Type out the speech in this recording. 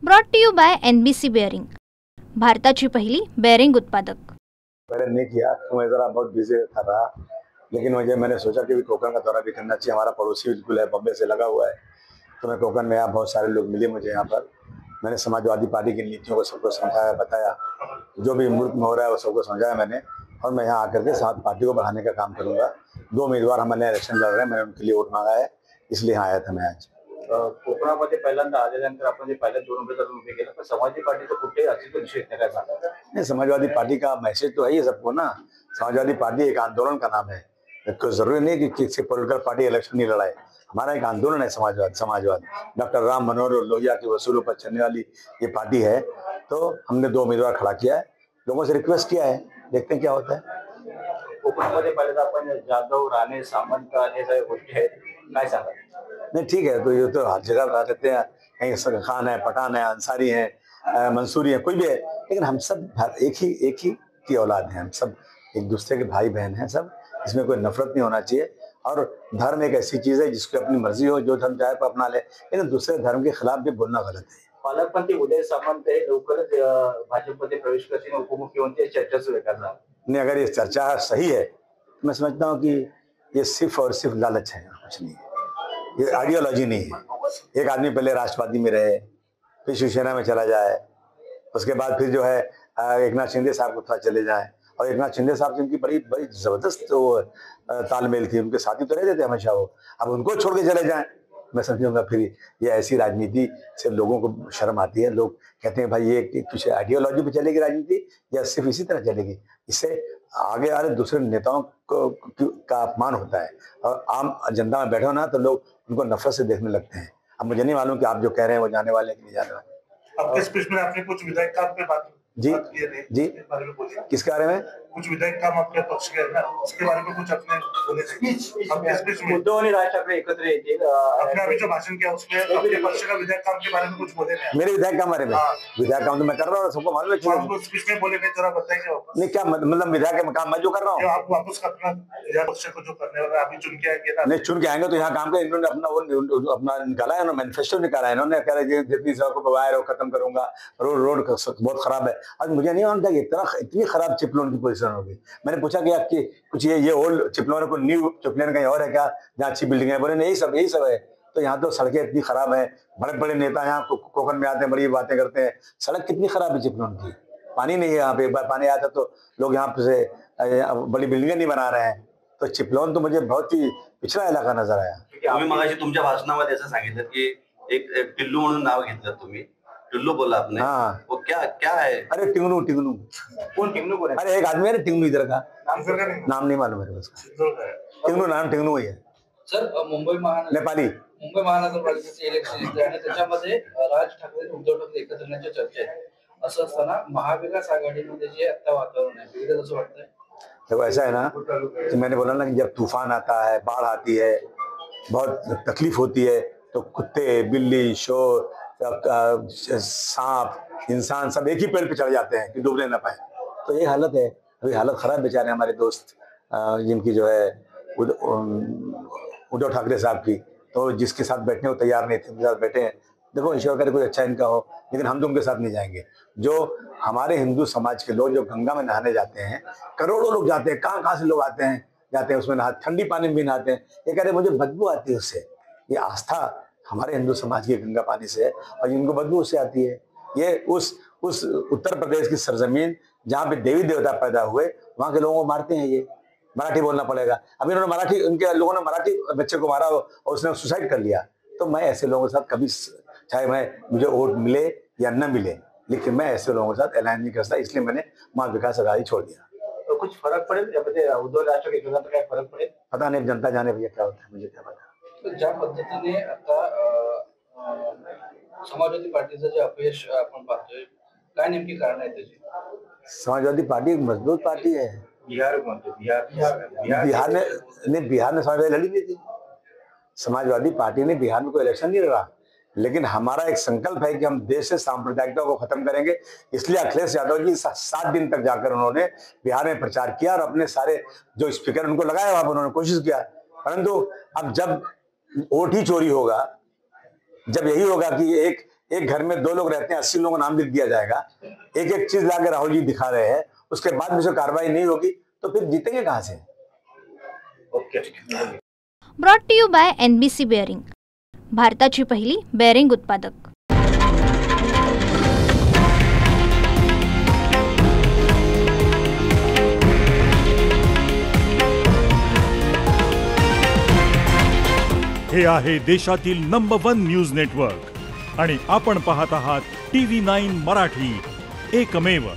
Brought to you by NBC bearing, भारताची पहिली bearing उत्पादक। मैंने नहीं किया तो मैं ज़रा बहुत बिजी था रहा, लेकिन मैंने सोचा कि कोकण का दौरा भी करना चाहिए। हमारा पड़ोसी बिल्कुल है, बम्बे से लगा हुआ है। तो मैं कोकण में आया, बहुत सारे लोग मिले मुझे यहाँ पर। मैंने समाजवादी पार्टी की नीतियों को सबको समझाया, बताया, जो भी मुल्क में हो रहा है वो सबको समझाया मैंने। और मैं यहाँ आकर के साथ पार्टी को बढ़ाने का काम करूँगा। 2 उम्मीदवार हमारे इलेक्शन लड़ रहे हैं, मैंने उनके लिए वोट मांगा है, इसलिए यहाँ आया था मैं आज। कोकणामध्ये पहिल्यांदा आल्यानंतर आपण जे पहिल्या 2 उमेदवार उभे केलं, पण समाजवादी पार्टीचं कुठेही अस्तित्व निषेध काय सांगा? नहीं, समाजवादी पार्टी का मैसेज तो है ही सबको ना। समाजवादी पार्टी एक आंदोलन का नाम है, कोई जरूरी नहीं कि किसी पॉलिटिकल पार्टी इलेक्शन नहीं लड़ाए। हमारा एक आंदोलन है समाजवाद। डॉक्टर राम मनोहर लोहिया के वसूलों पर चलने वाली ये पार्टी है। तो हमने 2 उम्मीदवार खड़ा किया है, लोगों से रिक्वेस्ट किया है, देखते हैं क्या होता है। कोकणामध्ये पहिल्यांदा आपण जाधव, राणे, सामंत हे सगळ्या गोष्टी आहेत, काय सांगा? नहीं ठीक है, तो ये तो हर जगह रहते हैं, कहीं खान है, पठान है, अंसारी है, मंसूरी है, कोई भी है, लेकिन हम सब एक ही की औलाद हैं। हम सब एक दूसरे के भाई बहन हैं सब। इसमें कोई नफरत नहीं होना चाहिए। और धर्म एक ऐसी चीज है जिसकी अपनी मर्जी हो, जो धर्म चाहे तो अपना ले, लेकिन दूसरे धर्म के खिलाफ भी बोलना गलत है। पालकमंत्री उदय सामंत हे लवकरच भाजपमध्ये प्रवेश करतील, उपमुख्यमंत्री चर्चा सुरू आहे करणार। नहीं, अगर ये चर्चा सही है तो मैं समझता हूँ कि ये सिर्फ और सिर्फ लालच है, कुछ नहीं है। ये आइडियोलॉजी नहीं है। एक आदमी पहले राष्ट्रवादी में रहे, फिर शिवसेना में चला जाए, उसके बाद फिर जो है एकनाथ शिंदे साहब को थोड़ा चले जाए। और एकनाथ शिंदे साहब से उनकी बड़ी बड़ी जबरदस्त तालमेल थी, उनके साथी तो रहते थे हमेशा वो। अब उनको छोड़ के चले जाएं, मैं समझूंगा फिर ये ऐसी राजनीति से लोगों को शर्म आती है। लोग कहते हैं भाई ये कुछ आइडियोलॉजी पे चलेगी राजनीति या सिर्फ इसी तरह चलेगी। इससे आगे आ रहे दूसरे नेताओं का अपमान होता है। और आम जनता में बैठो ना तो लोग उनको नफरत से देखने लगते हैं। अब मुझे नहीं मालूम कि आप जो कह रहे हैं वो जाने वाले कि नहीं जाने वाले। आपके स्पीच में आपने कुछ विधायक काम पे बात जी जी, बारे में बोलिए। किसके बारे में? कुछ विधायक काम आपके पक्ष के है ना, उसके बारे में कुछ अपने बोले थे आपके स्पीच में। उद्धव आणि राज ठाकरे एकत्र येतील। आपने अभी जो भाषण किया उसमें अपने पक्ष का विधायक काम के बारे में कुछ बोले थे? मेरे विधायक काम बारे में? विधायक काम तो मैं कर रहा हूँ, सबको मालूम है। आपको स्पीच में बोले थे, जरा बताइए वापस। नहीं, क्या मतलब विधायक का काम मैं जो कर रहा हूँ? आप वापस अपना पक्ष को जो करने वाला अभी चुन के आएंगे ना? नहीं, चुन के आएंगे तो यहाँ काम का इन्होंने अपना निकाला है, मैनिफेस्टो निकाला है इन्होंने। कह रहे जितनी सड़कों पर वायर हो खत्म करूंगा, रोड बहुत खराब है। आज मुझे नहीं मानता कि इतनी खराब चिपलोन की पोजीशन होगी। मैंने पूछा कि आपकी कुछ ये ओल्ड चिपलोन को न्यू चिपलोन कहीं और है क्या जहाँ अच्छी बिल्डिंग है? बोले नहीं, यही सब है। तो यहाँ तो सड़कें इतनी खराब है, बड़े बड़े नेता यहाँ कोकण में आते हैं, बड़ी बातें करते हैं। सड़क कितनी खराब है चिपलोन की, पानी नहीं है यहाँ पे। एक बार पानी आया था तो लोग यहाँ से बड़ी बिल्डिंगें नहीं बना रहे हैं। तो चिपलोन तो मुझे बहुत ही पिछड़ा इलाका नजर आया। तुम्ही मगाशी तुमच्या भाषणामध्ये असं सांगितलं की एक टिल्लू म्हणून नाव घेतलं तुम्ही, टिल्लू बोला आपने। हाँ, वो क्या है? अरे टिंगनू कौन टिंगनू कौन है? अरे एक आदमी है ना टिंगनू इधर का, नाम नाम नहीं मालूम मेरे उसका। टिंगनू ही है सर। नेपाली। मुंबई महानगरपालिकेचे इलेक्शन येते आणि त्याच्यामध्ये राज ठाकरे उद्धव ठाकरे एकत्र येण्याच्या चर्चा आहे। असं असताना महाविकास आघाडीमध्ये जे आता वातावरण आहे वेगळं कसं वाटतंय? देखो ऐसा है ना कि मैंने बोला ना कि जब तूफान आता है, बाढ़ आती है, बहुत तकलीफ होती है, तो कुत्ते, बिल्ली, शोर, सांप, इंसान सब एक ही पेड़ पे चढ़ जाते हैं कि डूबने ना पाए। तो ये हालत है अभी। हालत खराब बेचारे हमारे दोस्त जिनकी जो है उद्धव ठाकरे साहब की, तो जिसके साथ बैठने को तैयार नहीं थे उनके साथ बैठे हैं। देखो ईश्वर करे कुछ अच्छा इनका हो, लेकिन हम तो उनके साथ नहीं जाएंगे। जो हमारे हिंदू समाज के लोग जो गंगा में नहाने जाते हैं, करोड़ों लोग जाते हैं, कहाँ से लोग जाते हैं उसमें नहा, ठंडी पानी में भी नहाते हैं। ये कह रहे मुझे बदबू आती है उससे। ये आस्था हमारे हिंदू समाज की गंगा पानी से है और जिनको बदबू उससे आती है। ये उस उत्तर प्रदेश की सरजमीन जहाँ पे देवी देवता पैदा हुए, वहाँ के लोगों को मारते हैं। ये मराठी बोलना पड़ेगा। अभी उन्होंने उनके लोगों ने मराठी बच्चे को मारा और उसने सुसाइड कर लिया। तो मैं ऐसे लोगों के साथ कभी, चाहे मुझे वोट मिले या न मिले, लेकिन मैं ऐसे लोगों के साथ अलायंस नहीं करता। इसलिए मैंने महाविकास आघाड़ी छोड़ दिया। तो कुछ फर्क पड़ेल उद्धव राज ठाकरे एकत्र काय फरक पडेल? पता नहीं, जनता जाने भैया क्या होता है, मुझे क्या पता। तर ज्या पद्धतीने आता समाजवादी पार्टीचं जे अपयश आपण पाहतोय, काय नेमकी कारण आहे त्याची? समाजवादी पार्टी एक मजबूत पार्टी है। बिहार में समाजवादी लड़ी नहीं थी। समाजवादी पार्टी ने बिहार में कोई इलेक्शन नहीं लड़ा, लेकिन हमारा एक संकल्प है कि हम देश से सांप्रदायिकता को खत्म करेंगे। इसलिए अखिलेश यादव जी 7 दिन तक जाकर उन्होंने बिहार में प्रचार किया और अपने सारे जो स्पीकर उनको लगाया वहां पर उन्होंने कोशिश किया। परंतु अब जब वोट ही चोरी होगा, जब यही होगा कि एक घर में 2 लोग रहते हैं, 80 लोगों को नाम लिख दिया जाएगा, एक एक चीज लाके राहुल जी दिखा रहे हैं, उसके बाद भी जो कार्रवाई नहीं होगी तो फिर जीतेंगे कहां से? Brought to you by NBC bearing, भारताची पहिली बेअरिंग उत्पादक. हे आहे देशातील नंबर 1 न्यूज नेटवर्क आणि आपण पाहत आहात TV9 मराठी, एकमेव.